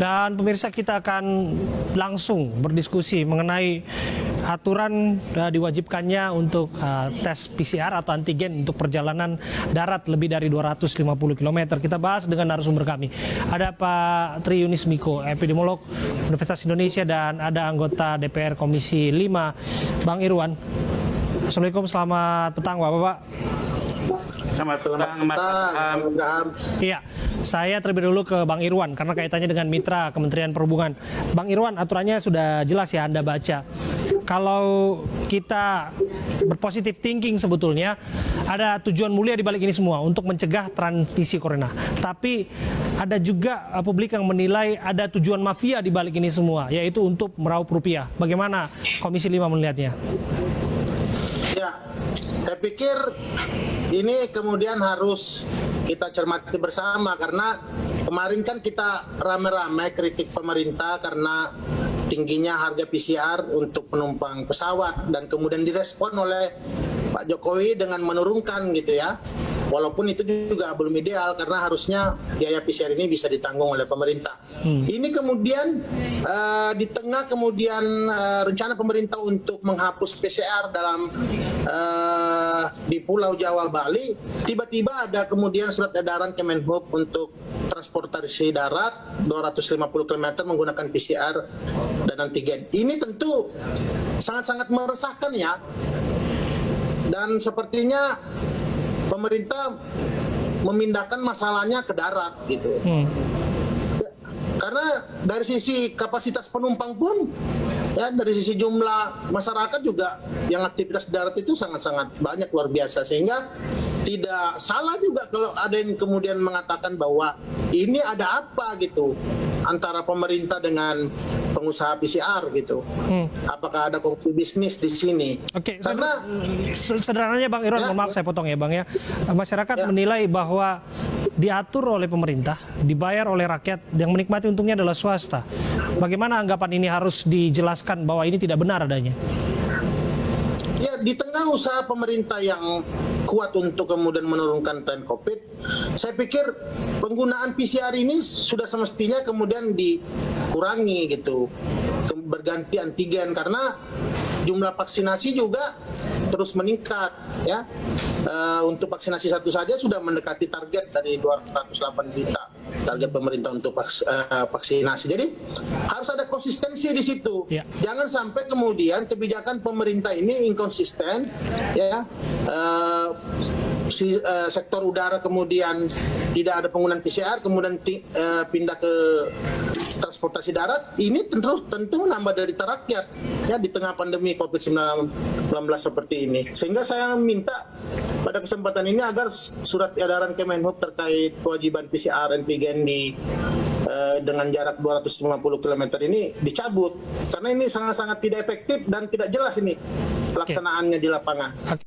Dan pemirsa, kita akan langsung berdiskusi mengenai aturan diwajibkannya untuk tes PCR atau antigen untuk perjalanan darat lebih dari 250 km. Kita bahas dengan narasumber kami. Ada Pak Tri Yunis Miko, epidemiolog Universitas Indonesia, dan ada anggota DPR Komisi 5, Bang Irwan. Assalamualaikum, selamat petang Bapak-Bapak. Selamat petang, Mas Abraham. Iya, saya terlebih dulu ke Bang Irwan karena kaitannya dengan mitra Kementerian Perhubungan. Bang Irwan, aturannya sudah jelas ya, Anda baca. Kalau kita berpositif thinking, sebetulnya ada tujuan mulia di balik ini semua untuk mencegah transmisi corona. Tapi ada juga publik yang menilai ada tujuan mafia di balik ini semua, yaitu untuk meraup rupiah. Bagaimana Komisi 5 melihatnya? Ya, saya pikir ini kemudian harus kita cermati bersama, karena kemarin kan kita rame-rame kritik pemerintah karena tingginya harga PCR untuk penumpang pesawat, dan kemudian direspon oleh Pak Jokowi dengan menurunkan gitu ya. Walaupun itu juga belum ideal karena harusnya biaya PCR ini bisa ditanggung oleh pemerintah. Ini kemudian di tengah kemudian rencana pemerintah untuk menghapus PCR dalam di Pulau Jawa, Bali, tiba-tiba ada kemudian surat edaran Kemenhub untuk transportasi darat 250 km menggunakan PCR dan antigen. Ini tentu sangat-sangat meresahkan ya. Dan sepertinya pemerintah memindahkan masalahnya ke darat gitu. Karena dari sisi kapasitas penumpang pun, ya dari sisi jumlah masyarakat juga yang aktivitas darat itu sangat-sangat banyak, luar biasa, sehingga tidak salah juga kalau ada yang kemudian mengatakan bahwa ini ada apa gitu antara pemerintah dengan pengusaha PCR gitu. Apakah ada konflik bisnis di sini? Oke, karena sederhananya Bang Irwan, mohon maaf saya potong ya Bang ya. Masyarakat menilai bahwa diatur oleh pemerintah, dibayar oleh rakyat, yang menikmati untungnya adalah swasta. Bagaimana anggapan ini harus dijelaskan bahwa ini tidak benar adanya? Ya, di tengah usaha pemerintah yang kuat untuk kemudian menurunkan tren COVID, saya pikir penggunaan PCR ini sudah semestinya kemudian dikurangi gitu, berganti antigen, karena jumlah vaksinasi juga terus meningkat ya. Untuk vaksinasi satu saja sudah mendekati target dari 208 juta target pemerintah untuk vaksinasi. Jadi harus ada konsistensi di situ. Ya. Jangan sampai kemudian kebijakan pemerintah ini inkonsisten ya. Sektor udara kemudian tidak ada penggunaan PCR, kemudian pindah ke transportasi darat. Ini tentu menambah derita rakyat ya di tengah pandemi COVID-19 seperti ini. Sehingga saya minta pada kesempatan ini agar surat edaran Kemenhub terkait kewajiban PCR antigen dengan jarak 250 km ini dicabut, karena ini sangat-sangat tidak efektif dan tidak jelas ini pelaksanaannya di lapangan.